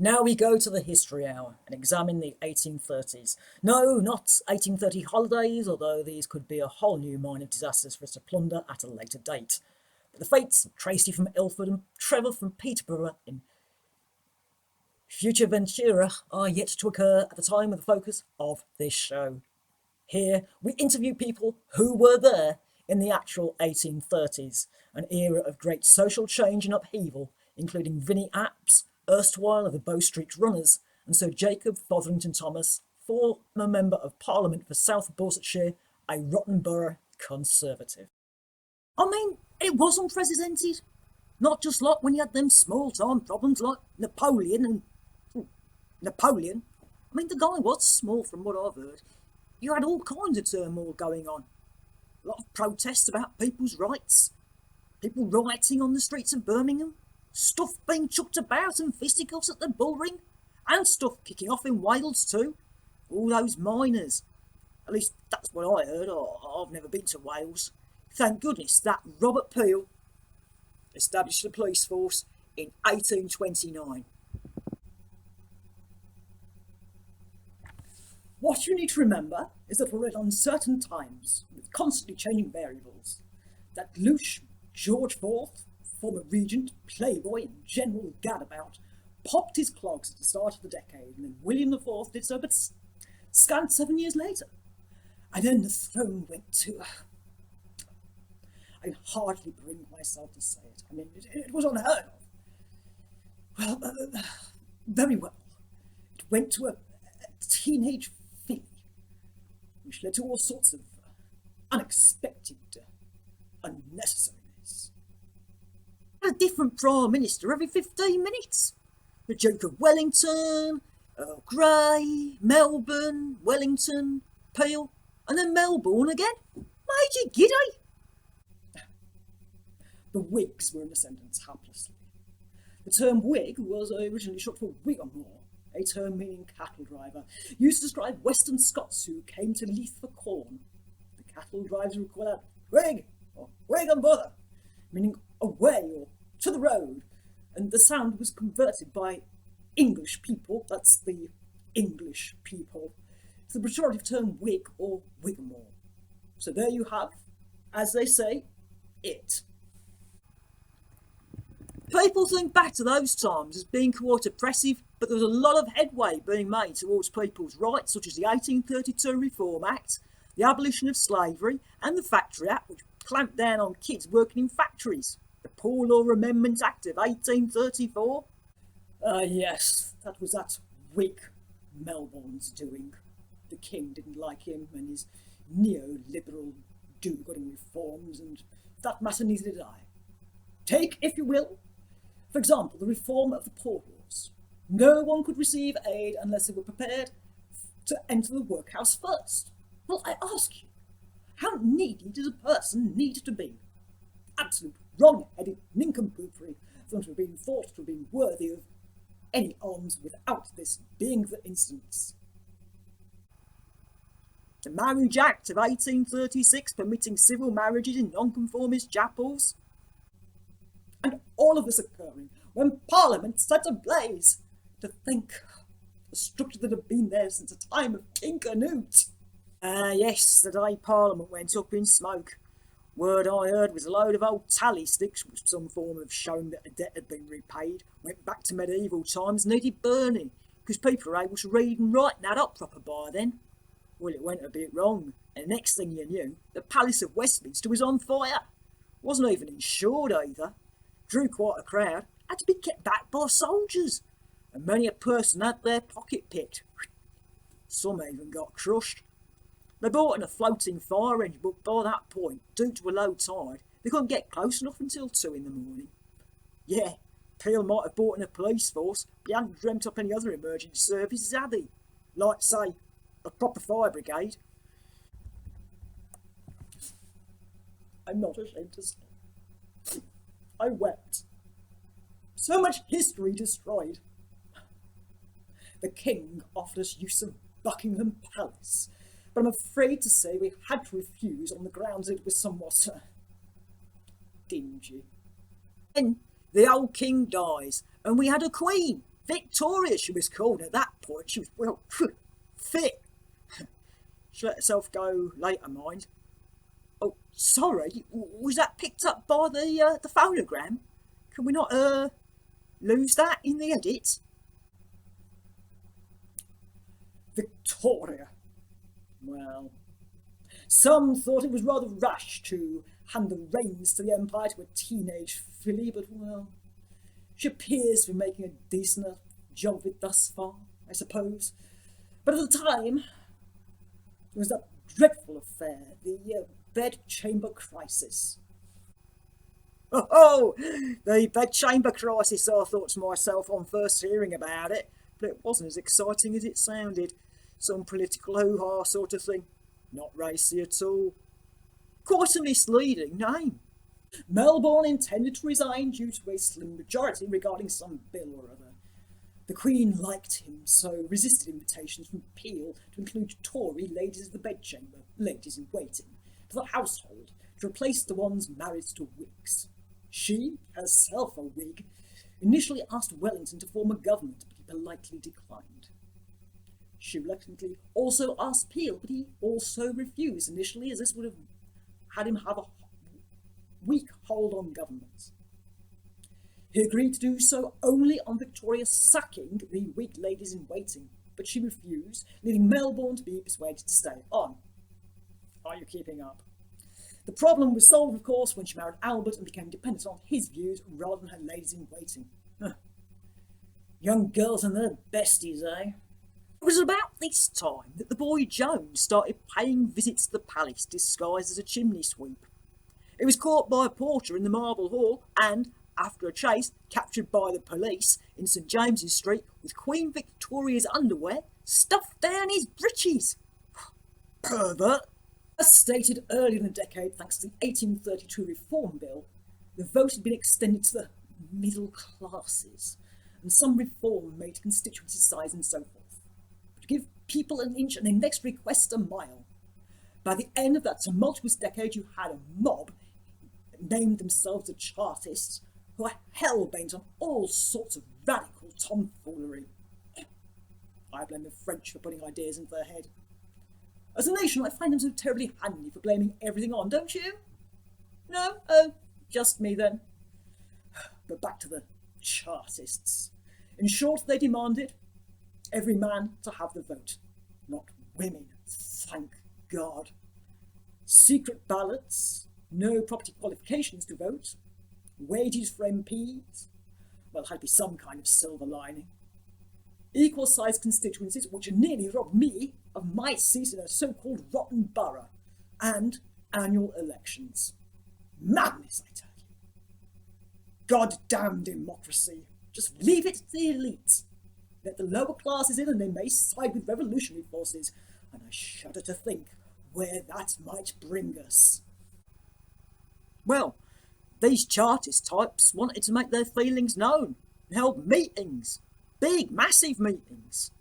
Now we go to the History Hour and examine the 1830s. No, not 1830 holidays, although these could be a whole new mine of disasters for us to plunder at a later date. But the fates of Tracy from Ilford and Trevor from Peterborough in Future Ventura are yet to occur at the time of the focus of this show. Here, we interview people who were there in the actual 1830s, an era of great social change and upheaval, including Vinnie Apps, erstwhile of the Bow Street Runners, and Sir Jacob Fotherington Thomas, former Member of Parliament for South Dorsetshire, a Rottenborough Conservative. I mean, it was unprecedented. Not just like when you had them small-time problems like Napoleon. I mean, the guy was small from what I've heard. You had all kinds of turmoil going on. A lot of protests about people's rights, people rioting on the streets of Birmingham, stuff being chucked about and fisticuffs at the Bullring, and stuff kicking off in Wales too. All those miners. At least that's what I heard. I've never been to Wales. Thank goodness that Robert Peel established the police force in 1829. What you need to remember is that we're in uncertain times, with constantly changing variables. That louche George IV, former regent, playboy, and general gadabout, popped his clogs at the start of the decade, and then William IV did so, but scant 7 years later. And then the throne went to... I can hardly bring myself to say it. I mean, it was unheard of. Well, very well. It went to a teenage filly, which led to all sorts of unexpected unnecessariness. A different Prime Minister every 15 minutes. The Duke of Wellington, Earl Grey, Melbourne, Wellington, Peel, and then Melbourne again. Made you giddy. The Whigs were in ascendance haplessly. The term Whig was originally short for Whigamore, a term meaning cattle driver, used to describe Western Scots who came to Leith for corn. The cattle drivers would call out Whig or Whig and bother, meaning away or to the road, and the sound was converted by English people, that's the English people, to the pejorative term Whig or Whigamore. So there you have, as they say, it. People think back to those times as being quite oppressive, but there was a lot of headway being made towards people's rights, such as the 1832 Reform Act, the abolition of slavery, and the Factory Act, which clamped down on kids working in factories. The Poor Law Amendment Act of 1834. Yes, that was that Whig Melbourne's doing. The King didn't like him and his neoliberal do-gooding reforms, and for that matter neither did I. Take, if you will, for example, the reform of the Poor Laws. No one could receive aid unless they were prepared to enter the workhouse first. Well, I ask you, how needy does a person need to be? Absolute wrong-headed nincompoopery for them to have been thought to have been worthy of any alms without this being the instance. The Marriage Act of 1836 permitting civil marriages in nonconformist chapels. And all of this occurring when Parliament set ablaze. To think, the structure that had been there since the time of King Canute. Yes, the day Parliament went up in smoke. Word I heard was a load of old tally sticks, which was some form of showing that a debt had been repaid, went back to medieval times, needed burning, because people were able to read and write and add up proper by then. Well, it went a bit wrong, and the next thing you knew, the Palace of Westminster was on fire. Wasn't even insured either. Drew quite a crowd, had to be kept back by soldiers, and many a person had their pocket picked. Some even got crushed. They brought in a floating fire engine, but by that point, due to a low tide, they couldn't get close enough until 2 in the morning. Yeah, Peel might have brought in a police force, but he hadn't dreamt up any other emergency services, had he? Like, say, a proper fire brigade. I'm not ashamed to say. I wept. So much history destroyed. The King offered us use of Buckingham Palace, but I'm afraid to say we had to refuse on the grounds it was somewhat dingy. Then the old King dies, and we had a Queen, Victoria, she was called at that point. She was, well, fit. She let herself go later, mind. Oh, sorry, was that picked up by the phonogram? Can we not, lose that in the edit? Victoria. Well, some thought it was rather rash to hand the reins to the Empire to a teenage filly, but, well, she appears to be making a decent enough job of it thus far, I suppose. But at the time, there was that dreadful affair, the bedchamber crisis. Oh, the bedchamber crisis, I thought to myself on first hearing about it, but it wasn't as exciting as it sounded. Some political hoo-ha sort of thing. Not racy at all. Quite a misleading name. Melbourne intended to resign due to a slim majority regarding some bill or other. The Queen liked him, so resisted invitations from Peel to include Tory ladies of the bedchamber, ladies in waiting, to the household, to replace the ones married to Whigs. She, herself a Whig, initially asked Wellington to form a government, but he politely declined. She reluctantly also asked Peel, but he also refused initially, as this would have had him have a weak hold on government. He agreed to do so only on Victoria sacking the Whig ladies in waiting, but she refused, leaving Melbourne to be persuaded to stay on. Are you keeping up? The problem was solved, of course, when she married Albert and became dependent on his views rather than her ladies in waiting. Young girls and their besties, eh? It was about this time that the boy Jones started paying visits to the palace disguised as a chimney sweep. He was caught by a porter in the Marble Hall and, after a chase, captured by the police in St James's Street with Queen Victoria's underwear stuffed down his breeches. Pervert! As stated earlier in the decade, thanks to the 1832 Reform Bill, the vote had been extended to the middle classes, and some reform made to constituency size and so forth. But to give people an inch and their next request a mile. By the end of that tumultuous decade, you had a mob that named themselves the Chartists, who are hell-bent on all sorts of radical tomfoolery. I blame the French for putting ideas into their head. As a nation, I find them so terribly handy for blaming everything on, don't you? No? Oh, just me then. But back to the Chartists. In short, they demanded every man to have the vote, not women, thank God. Secret ballots, no property qualifications to vote, wages for MPs, well, had to be some kind of silver lining. Equal-sized constituencies, which nearly robbed me of my seat in a so-called rotten borough, and annual elections. Madness, I tell you. Goddamn democracy. Just leave it to the elites. Let the lower classes in and they may side with revolutionary forces, and I shudder to think where that might bring us. Well, these Chartist types wanted to make their feelings known and held meetings. Big, massive meetings.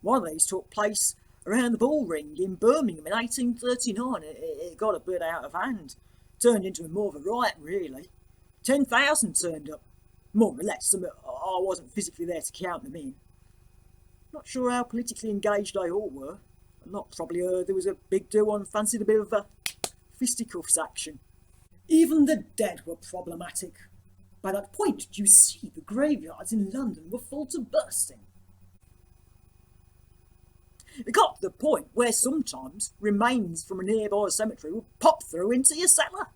One of these took place around the Bull Ring in Birmingham in 1839. It got a bit out of hand. Turned into more of a riot, really. 10,000 turned up, more or less. I wasn't physically there to count them in. Not sure how politically engaged they all were. Not probably heard there was a big do on fancied a bit of a fisticuffs action. Even the dead were problematic. By that point, you see, the graveyards in London were full to bursting. It got to the point where sometimes remains from a nearby cemetery would pop through into your cellar.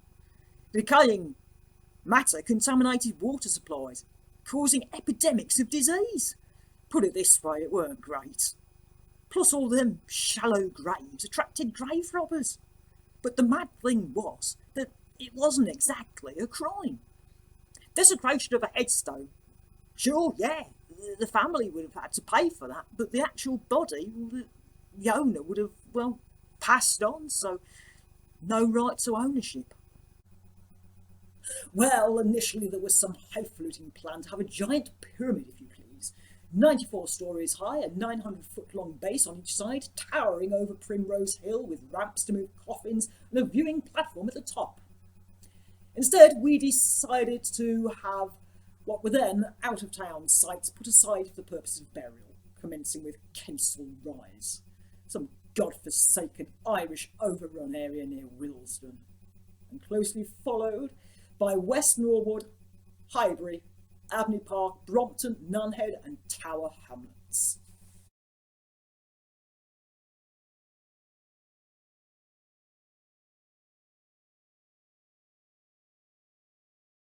Decaying matter contaminated water supplies, causing epidemics of disease. Put it this way, it weren't great. Plus all them shallow graves attracted grave robbers. But the mad thing was that it wasn't exactly a crime. Desecration of a headstone. Sure, yeah, the family would have had to pay for that, but the actual body, the owner would have, well, passed on, so no right to ownership. Well, initially there was some highfalutin plan to have a giant pyramid, if you please, 94 stories high, a 900-foot-long base on each side, towering over Primrose Hill with ramps to move coffins and a viewing platform at the top. Instead, we decided to have What were then out-of-town sites put aside for the purpose of burial, commencing with Kensal Rise, some god-forsaken Irish overrun area near Willesden, and closely followed by West Norwood, Highbury, Abney Park, Brompton, Nunhead and Tower Hamlets.